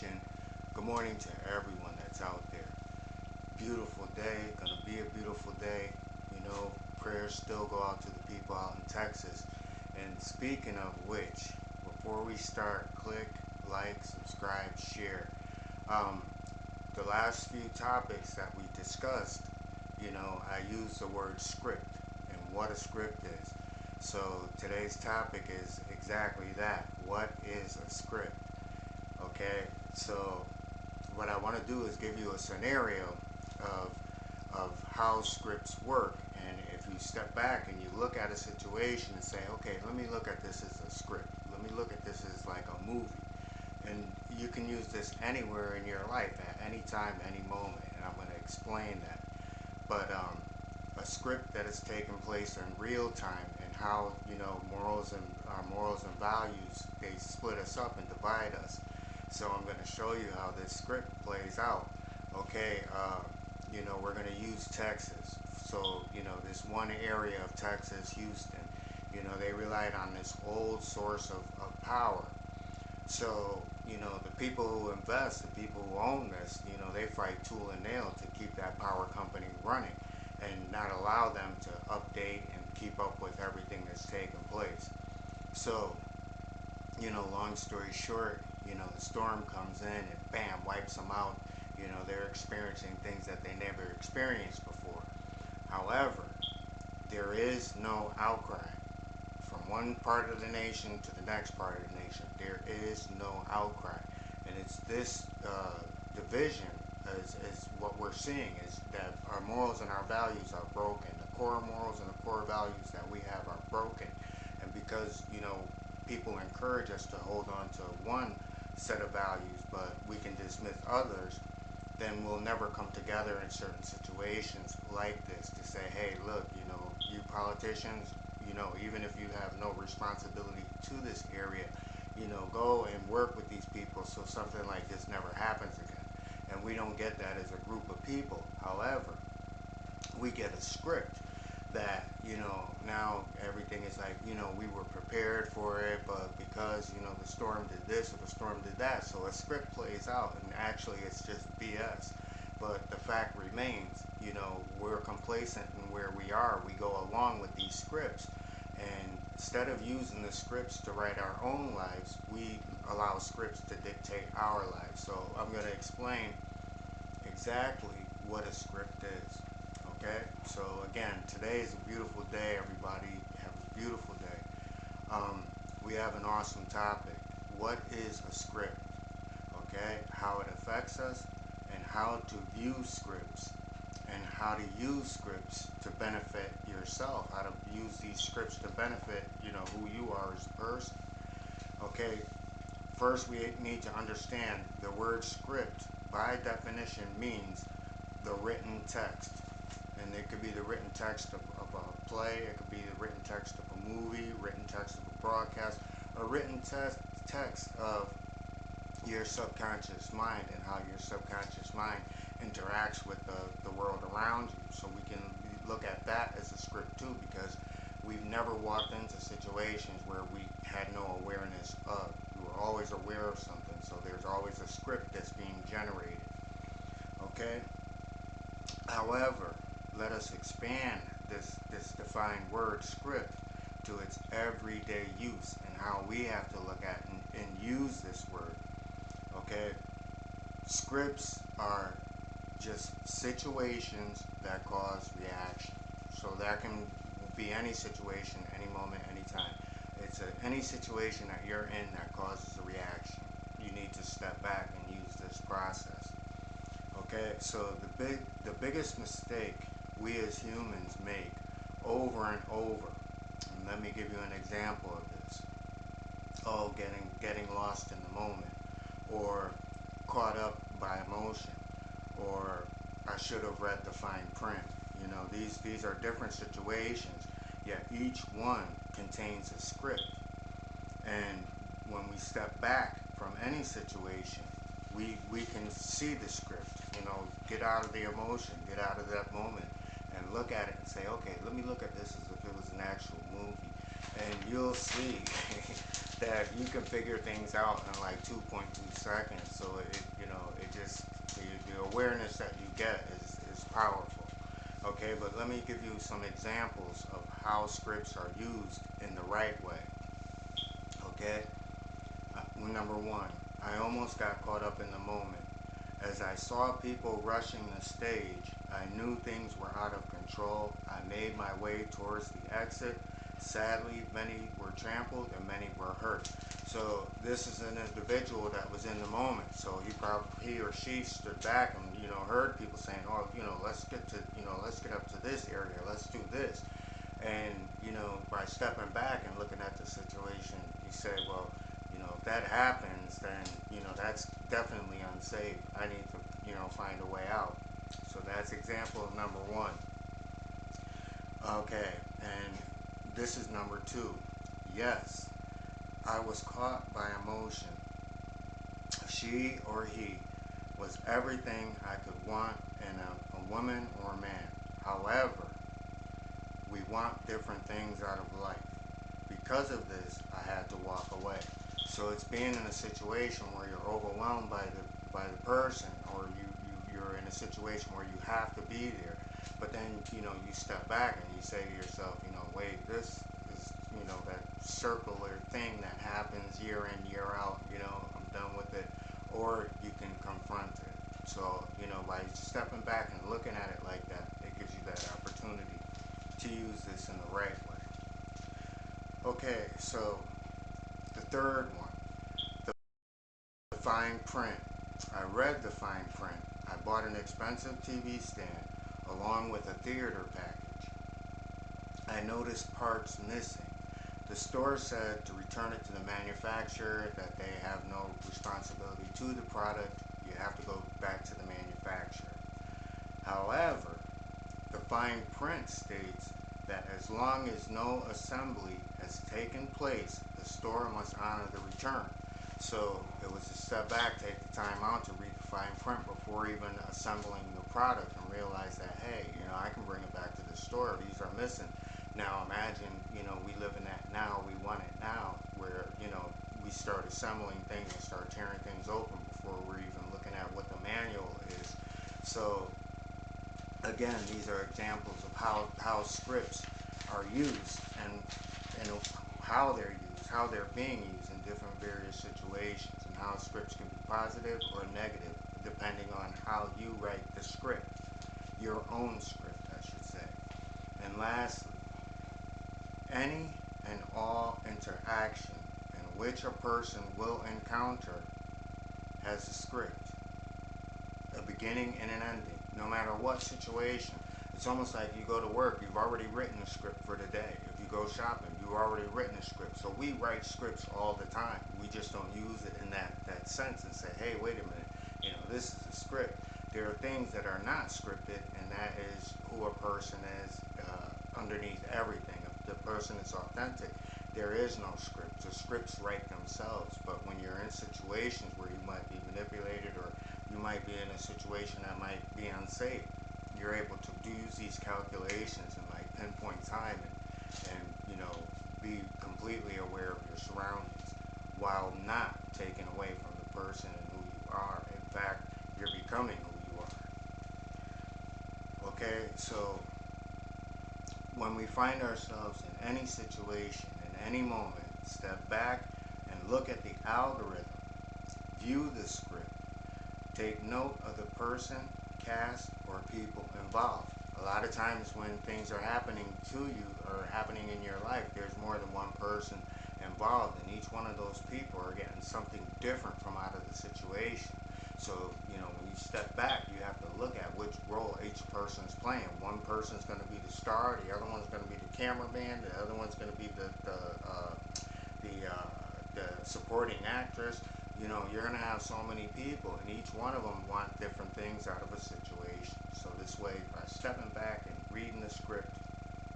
and good morning to everyone that's out there. Beautiful day, gonna be a beautiful day. Prayers still go out to the people out in Texas. And speaking of which, before we start, click, like, subscribe, share. Um, the last few topics that we discussed, I used the word script and what a script is. So today's topic is exactly that. What is a script? Okay, so what I want to do is give you a scenario of how scripts work. And if you step back and you look at a situation and say, okay, let me look at this as a script. Let me look at this as like a movie. And you can use this anywhere in your life at any time, any moment. And I'm going to explain that. But a script that is taking place in real time, and how morals and our morals and values, they split us up and divide us. So I'm going to show you how this script plays out. Okay, we're going to use Texas. So this one area of Texas, Houston, they relied on this old source of power. So the people who invest, the people who own this, they fight tooth and nail to keep that power company running and not allow them to update and keep up with everything that's taking place. So long story short, the storm comes in and bam, wipes them out. They're experiencing things that they never experienced before. However, there is no outcry from one part of the nation to the next part of the nation. There is no outcry. And it's this division is what we're seeing, is that our morals and our values are broken. The core morals and the core values that we have are broken. And because, people encourage us to hold on to one set of values, but we can dismiss others, then we'll never come together in certain situations like this to say, hey, look, you politicians, even if you have no responsibility to this area, go and work with these people so something like this never happens again. And we don't get that as a group of people. However, we get a script that, now everything is like, we were prepared for it, but because, the storm did this or the storm did that, so a script plays out, and actually it's just BS. But the fact remains, we're complacent in where we are. We go along with these scripts, and instead of using the scripts to write our own lives, we allow scripts to dictate our lives. So I'm going to explain exactly what a script is. Okay, so again, today is a beautiful day, everybody. Have a beautiful day. We have an awesome topic. What is a script? Okay, how it affects us, and how to view scripts, and how to use scripts to benefit yourself, how to use these scripts to benefit, who you are as a person. Okay, first we need to understand the word script, by definition, means the written text. And it could be the written text of a play, it could be the written text of a movie, written text of a broadcast, a written text of your subconscious mind, and how your subconscious mind interacts with the world around you. So we can look at that as a script too, because we've never walked into situations where we had no awareness of. We were always aware of something, so there's always a script that's being generated. Okay? However, let us expand this defined word script to its everyday use, and how we have to look at and use this word. Okay? Scripts are just situations that cause reaction. So that can be any situation, any moment, anytime. It's any situation that you're in that causes a reaction. You need to step back and use this process. Okay, so the biggest mistake we as humans make over and over, and let me give you an example of this. Oh, getting lost in the moment, or caught up by emotion, or I should have read the fine print. These are different situations, yet each one contains a script. And when we step back from any situation, we can see the script, get out of the emotion, get out of that moment, and look at it and say, okay, let me look at this as if it was an actual movie. And you'll see that you can figure things out in like 2.2 seconds. So it just, the awareness that you get is powerful. Okay, but let me give you some examples of how scripts are used in the right way. Okay, number one, I almost got caught up in the moment. As I saw people rushing the stage, I knew things were out of control. I made my way towards the exit. Sadly, many were trampled and many were hurt. So this is an individual that was in the moment. So he or she stood back and heard people saying, "Oh, let's get up to this area. Let's do this." And by stepping back and looking at the situation, you say, "Well, if that happens, then that's definitely unsafe. I need to find a way out." So that's example number one. Okay, and this is number two. Yes, I was caught by emotion. She or he was everything I could want in a woman or a man. However, we want different things out of life. Because of this, I had to walk away. So it's being in a situation where you're overwhelmed by the person, or you're in a situation where you have to be there, but then you step back and you say to yourself, wait, this is that circular thing that happens year in, year out. I'm done with it. Or you can confront it. So by stepping back and looking at it like that, it gives you that opportunity to use this in the right way. Okay, so the third one, the fine print. I read the fine print. I bought an expensive TV stand along with a theater package. I noticed parts missing. The store said to return it to the manufacturer, that they have no responsibility to the product. You have to go back to the manufacturer. However, the fine print states that as long as no assembly has taken place, the store must honor the return. So it was to step back, take the time out to read the fine print before even assembling the product, and realize that, hey, I can bring it back to the store. These are missing. Now imagine, we live in that now, we want it now, where, we start assembling things and start tearing things open before we're even looking at what the manual is. So again, these are examples of how scripts are used, and how they're used, how they're being used in different various situations, and how scripts can be positive or negative depending on how you write the script, your own script, I should say. And lastly, any and all interaction in which a person will encounter has a script, a beginning and an ending, no matter what situation. It's almost like you go to work, you've already written a script for the day. If you go shopping, you've already written a script. So we write scripts all the time. We just don't use it in that sense and say, hey, wait a minute, this is a script. There are things that are not scripted, and that is who a person is underneath everything. If the person is authentic, there is no script. The scripts write themselves. But when you're in situations where you might be manipulated, or you might be in a situation that might be unsafe, you're able to use these calculations and like pinpoint time and be completely aware of your surroundings, while not taking away from the person and who you are. In fact, you're becoming who you are. Okay, so when we find ourselves in any situation, in any moment, step back and look at the algorithm, view the script, take note of the person, cast, or people involved. A lot of times when things are happening to you or happening in your life, there's more than one person involved, and each one of those people are getting something different from out of the situation. So, when you step back, you have to look at which role each person's playing. One person's going to be the star, the other one's going to be the cameraman, the other one's going to be the supporting actress. You're going to have so many people, and each one of them want different things out of a situation. So this way, by stepping back and reading the script,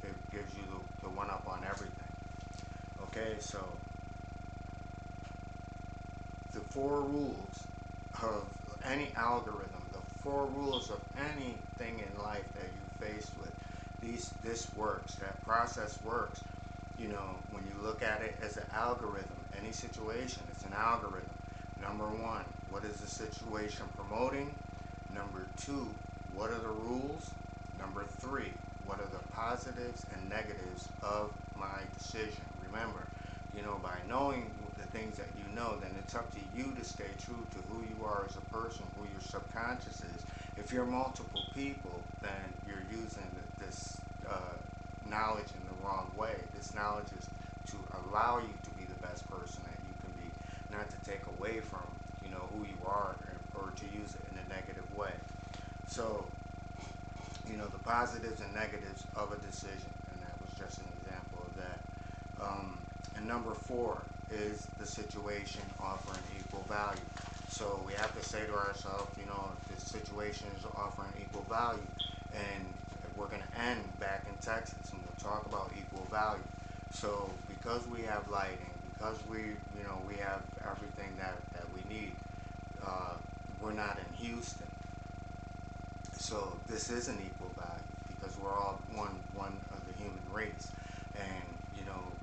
it gives you the one-up on everything. Okay, so the 4 rules of any algorithm, the 4 rules of anything in life that you're faced with, this works. That process works. When you look at it as an algorithm, any situation, it's an algorithm. Number one, what is the situation promoting? Number two, what are the rules? Number three, what are the positives and negatives of my decision? Remember, by knowing the things that you know, then it's up to you to stay true to who you are as a person, who your subconscious is. If you're multiple people, then you're using this knowledge in the wrong way. This knowledge is to allow you to be the best person that you can be, not to take away from who you are, or to use it in a negative way. So the positives and negatives of a decision, and that was just an example of that. And number four is the situation offering equal value. So we have to say to ourselves, if this situation is offering equal value, and we're going to end back in Texas, and we'll talk about equal value. So because we have lighting, because we have everything that we need, we're not in Houston. So this is an equal value because we're all one of the human race. And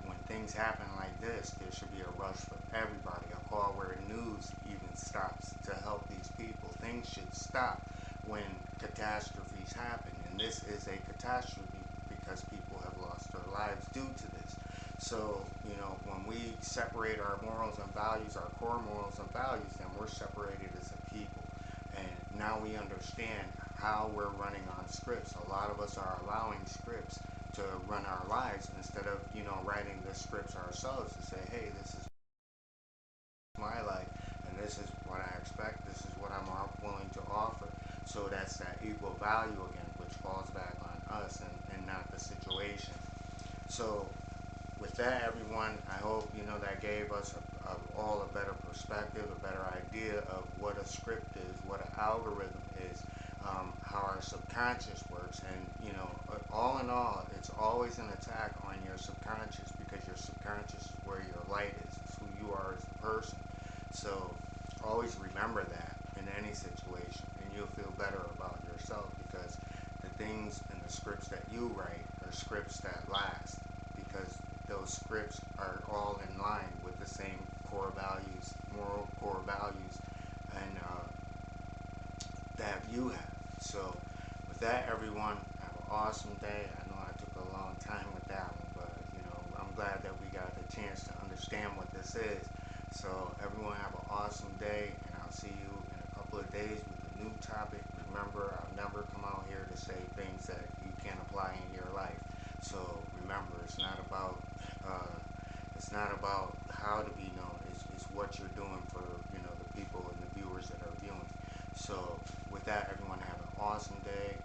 when things happen like this, there should be a rush for everybody. A call where news even stops to help these people. Things should stop when catastrophes happen, and this is a catastrophe because people have lost their lives due to this. So when we separate our morals and values, our core morals and values, then we're separated as a people. And now we understand how we're running on scripts. A lot of us are allowing scripts to run our lives instead of writing the scripts ourselves to say, hey, this is my life, and this is what I expect, this is what I'm willing to offer. So that's that equal value again, which falls back on us and not the situation. So with that, everyone, I hope that gave us all a better perspective, a better idea of what a script is, what an algorithm is, how our subconscious works. And all in all, it's always an attack on your subconscious, because your subconscious is where your light is. It's who you are as a person. So always remember that in any situation, and you'll feel better about yourself, because the things and the scripts that you write are scripts that last, because those scripts are all in line with the same core values, moral core values, and that you have. So with that, everyone, have an awesome day. I know I took a long time with that one, but I'm glad that we got the chance to understand what this is. So everyone have an awesome day, and I'll see you in a couple of days with a new topic. Remember, I'll never come out here to say things that you can't apply in your life. So remember, it's not about how to be known. It's what you're doing for the people and the viewers that are viewing. So with that, everyone have an awesome day.